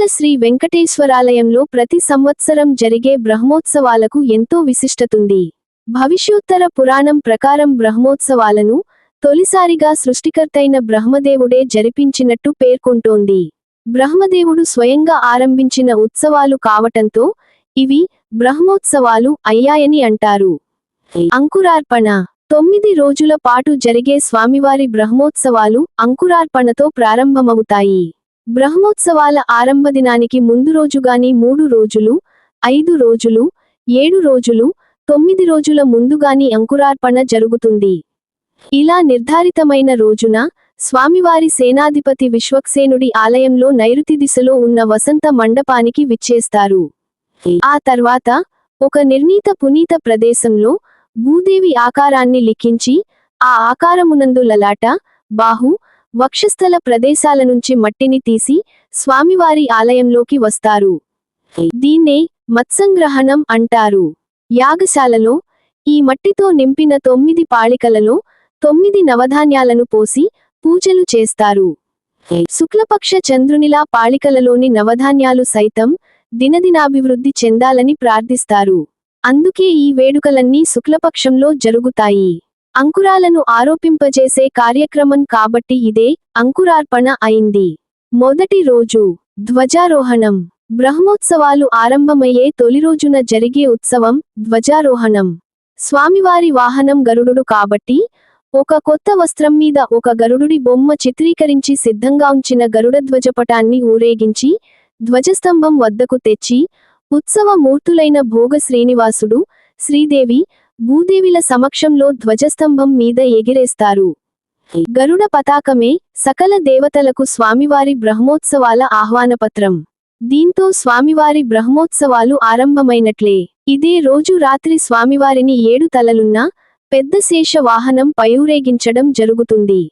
తిరుమల శ్రీ వెంకటేశ్వరాలయంలో ప్రతి సంవత్సరం జరిగే బ్రహ్మోత్సవాలకు ఎంతో విశిష్టతుంది. భవిష్యోత్తర పురాణం ప్రకారం బ్రహ్మోత్సవాలను తొలిసారిగా సృష్టికర్తైన బ్రహ్మదేవుడే జరిపించినట్టు పేర్కొంటోంది. బ్రహ్మదేవుడు స్వయంగా ఆరంభించిన ఉత్సవాలు కావటంతో ఇవి బ్రహ్మోత్సవాలు అయ్యాయని అంటారు. అంకురార్పణ 9 రోజుల పాటు జరిగే స్వామివారి బ్రహ్మోత్సవాలు అంకురార్పణతో ప్రారంభమవుతాయి. బ్రహ్మోత్సవాల ఆరంభదినానికి ముందు రోజుగాని 3 రోజులు, 5 రోజులు, 7 రోజులు, 9 రోజుల ముందుగాని అంకురార్పణ జరుగుతుంది. ఇలా నిర్ధారితమైన రోజున స్వామివారి సేనాధిపతి విశ్వక్సేనుడి ఆలయంలో నైరుతి దిశలో ఉన్న వసంత మండపానికి విచ్చేస్తారు. ఆ తర్వాత ఒక నిర్ణీత పునీత ప్రదేశంలో భూదేవి ఆకారాన్ని లిఖించి ఆ ఆకారమునందు లలాట, బాహు, వక్షస్థల ప్రదేశాల నుంచి మట్టిని తీసి స్వామివారి ఆలయంలోకి వస్తారు. దీన్నే మత్సంగ్రహణం అంటారు. యాగశాలలో ఈ మట్టితో నింపిన 9 పాళికలలో 9 నవధాన్యాలను పోసి పూజలు చేస్తారు. శుక్లపక్ష చంద్రునిలా పాళికలలోని నవధాన్యాలు సైతం దినదినాభివృద్ధి చెందాలని ప్రార్థిస్తారు. అందుకే ఈ వేడుకలన్నీ శుక్లపక్షంలో జరుగుతాయి. అంకురాలను ఆరోపింపజేసే కార్యక్రమం కాబట్టి ఇదే అంకురార్పణ అయింది. మొదటి రోజు ధ్వజారోహణం. బ్రహ్మోత్సవాలు ఆరంభమయ్యే తొలి రోజున జరిగే ఉత్సవం ధ్వజారోహణం. స్వామివారి వాహనం గరుడుడు కాబట్టి ఒక కొత్త వస్త్రం మీద ఒక గరుడుడి బొమ్మ చిత్రీకరించి సిద్ధంగా ఉంచిన గరుడ ధ్వజపటాన్ని ఊరేగించి ధ్వజస్తంభం వద్దకు తెచ్చి ఉత్సవ మూర్తులైన భోగ శ్రీనివాసుడు, శ్రీదేవి, భూదేవిల సమక్షంలో ధ్వజస్తంభం మీద ఎగిరేస్తారు. గరుడ పతాకమే సకల దేవతలకు స్వామివారి బ్రహ్మోత్సవాల ఆహ్వానపత్రం. దీంతో స్వామివారి బ్రహ్మోత్సవాలు ఆరంభమైనట్లే. ఇదే రోజు రాత్రి స్వామివారిని 7 తలలున్న పెద్ద శేష వాహనం పై ఊరేగించడం జరుగుతుంది.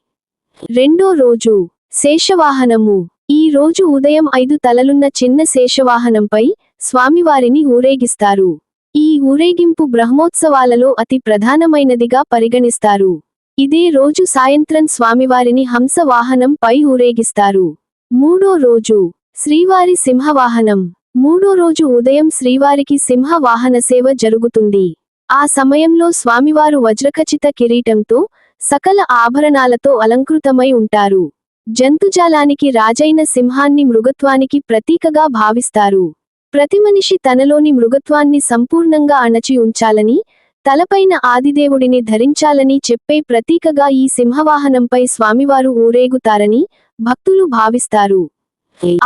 రెండో రోజు శేషవాహనము. ఈ రోజు ఉదయం 5 తలలున్న చిన్న శేషవాహనంపై స్వామివారిని ఊరేగిస్తారు. ఈ ఊరేగింపు బ్రహ్మోత్సవాలలో అతి ప్రధానమైనదిగా పరిగణిస్తారు. ఇదే రోజు సాయంత్రం స్వామివారిని హంస వాహనం పై ఊరేగిస్తారు. మూడో రోజు శ్రీవారి సింహవాహనం. మూడో రోజు ఉదయం శ్రీవారికి సింహ వాహన సేవ జరుగుతుంది. ఆ సమయంలో స్వామివారు వజ్రఖచిత కిరీటంతో సకల ఆభరణాలతో అలంకృతమై ఉంటారు. జంతుజాలానికి రాజైన సింహాన్ని మృగత్వానికి ప్రతీకగా భావిస్తారు. ప్రతి మనిషి తనలోని మృగత్వాన్ని సంపూర్ణంగా అణచి ఉంచాలని, తలపైన ఆదిదేవుడిని ధరించాలని చెప్పే ప్రతీకగా ఈ సింహవాహనంపై స్వామివారు ఊరేగుతారని భక్తులు భావిస్తారు.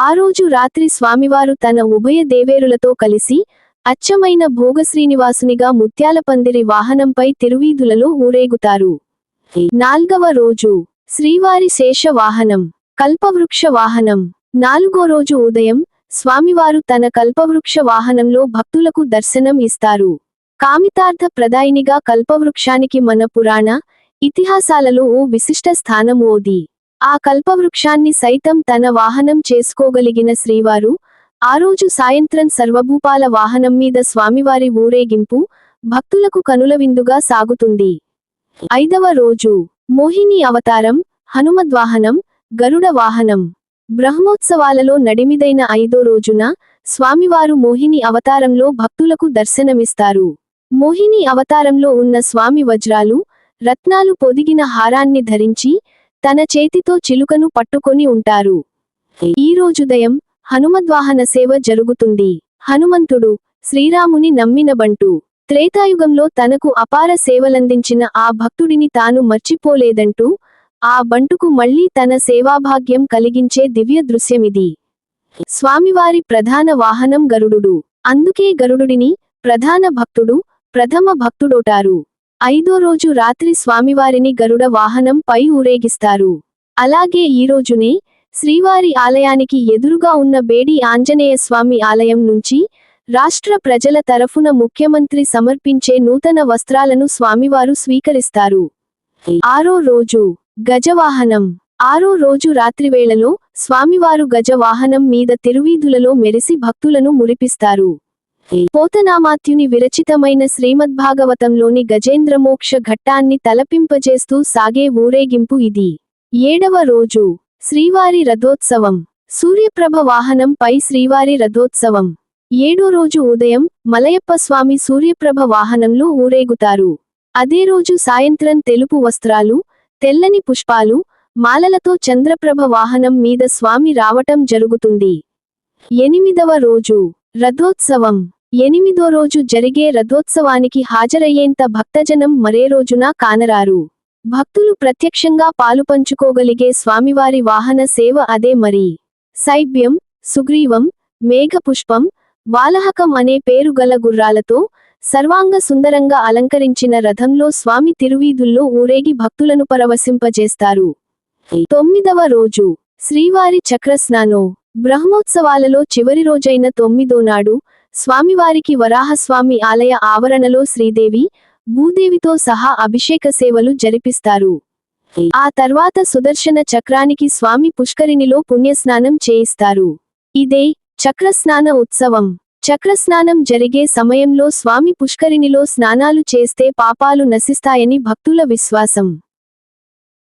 ఆ రోజు రాత్రి స్వామివారు తన ఉభయ దేవేరులతో కలిసి అచ్చమైన భోగశ్రీనివాసునిగా ముత్యాలపందిరి వాహనంపై తిరువీధులలో ఊరేగుతారు. నాల్గవ రోజు శ్రీవారి శేష వాహనం, కల్పవృక్ష వాహనం. 4వ రోజు ఉదయం స్వామివారు తన కల్పవృక్ష వాహనంలో భక్తులకు దర్శనం ఇస్తారు. కామితార్థ ప్రదాయినిగా కల్పవృక్షానికి మన పురాణ, ఇతిహాసాలలో ఓ విశిష్ట స్థానం ఉంది. ఆ కల్పవృక్షాన్ని సైతం తన వాహనం చేసుకోగలిగిన శ్రీవారు ఆ రోజు సాయంత్రం సర్వభూపాల వాహనం మీద స్వామివారి ఊరేగింపు భక్తులకు కనుల విందుగా సాగుతుంది. 5వ రోజు మోహిని అవతారం, హనుమద్వాహనం, గరుడ వాహనం. బ్రహ్మోత్సవాలలో నడిమిదైన 5వ రోజున స్వామివారు మోహిని అవతారంలో భక్తులకు దర్శనమిస్తారు. మోహిని అవతారంలో ఉన్న స్వామి వజ్రాలు, రత్నాలు పొదిగిన హారాన్ని ధరించి తన చేతితో చిలుకను పట్టుకొని ఉంటారు. ఈ రోజుదయం హనుమద్వాహన సేవ జరుగుతుంది. హనుమంతుడు శ్రీరాముని నమ్మిన బంటు. త్రేతాయుగంలో తనకు అపార సేవలందించిన ఆ భక్తుడిని తాను మర్చిపోలేదంటూ ఆ బంటుకు మళ్లీ తన సేవాభాగ్యం కలిగించే దివ్య దృశ్యమిది. స్వామివారి ప్రధాన వాహనం గరుడుడు. అందుకే గరుడుడిని ప్రధాన భక్తుడు, ప్రథమ భక్తుడోటారు. 5వ రోజు రాత్రి స్వామివారిని గరుడ వాహనం పై ఊరేగిస్తారు. అలాగే ఈ రోజునే శ్రీవారి ఆలయానికి ఎదురుగా ఉన్న బేడి ఆంజనేయ స్వామి ఆలయం నుంచి రాష్ట్ర ప్రజల తరఫున ముఖ్యమంత్రి సమర్పించే నూతన వస్త్రాలను స్వామివారు స్వీకరిస్తారు. 6వ రోజు గజవాహనం. 6వ రోజు రాత్రివేళలో స్వామివారు గజవాహనం మీద తిరువీధులలో మెరిసి భక్తులను మురిపిస్తారు. పోతనామాత్యుని విరచితమైన శ్రీమద్భాగవతంలోని గజేంద్రమోక్ష ఘట్టాన్ని తలపింపజేస్తూ సాగే ఊరేగింపు ఇది. 7వ రోజు శ్రీవారి రథోత్సవం. సూర్యప్రభ వాహనం పై శ్రీవారి రథోత్సవం. 7వ రోజు ఉదయం మలయప్ప స్వామి సూర్యప్రభ వాహనంలో ఊరేగుతారు. అదే రోజు సాయంత్రం తెలుపు వస్త్రాలు, తెల్లని పుష్పాలు, మాలలతో చంద్రప్రభ వాహనం మీద స్వామి రావటం జరుగుతుంది. 8వ రోజు రథోత్సవం. 8వ రోజు జరిగే రథోత్సవానికి హాజరయ్యేంత భక్తజనం మరే రోజునా కానరారు. భక్తులు ప్రత్యక్షంగా పాలుపంచుకోగలిగే స్వామివారి వాహన సేవ అదే మరి. శైబ్యం, సుగ్రీవం, మేఘపుష్పం, వాలహకం అనే పేరు గల గుర్రాలతో సర్వాంగ సుందరంగా అలంకరించిన రథంలో స్వామి తిరువీధుల్లో ఊరేగి భక్తులను పరవశింపజేస్తారు. 9వ రోజు శ్రీవారి చక్రస్నానం. బ్రహ్మోత్సవాలలో చివరి రోజైన 9వ నాడు స్వామివారికి వరాహస్వామి ఆలయ ఆవరణలో శ్రీదేవి, భూదేవితో సహా అభిషేక సేవలు జరిపిస్తారు. ఆ తర్వాత సుదర్శన చక్రానికి స్వామి పుష్కరిణిలో పుణ్యస్నానం చేయిస్తారు. ఇదే చక్రస్నాన ఉత్సవం. చక్రస్నానం జరిగే సమయంలో స్వామి పుష్కరిణిలో స్నానాలు చేస్తే పాపాలు నశిస్తాయని భక్తుల విశ్వాసం.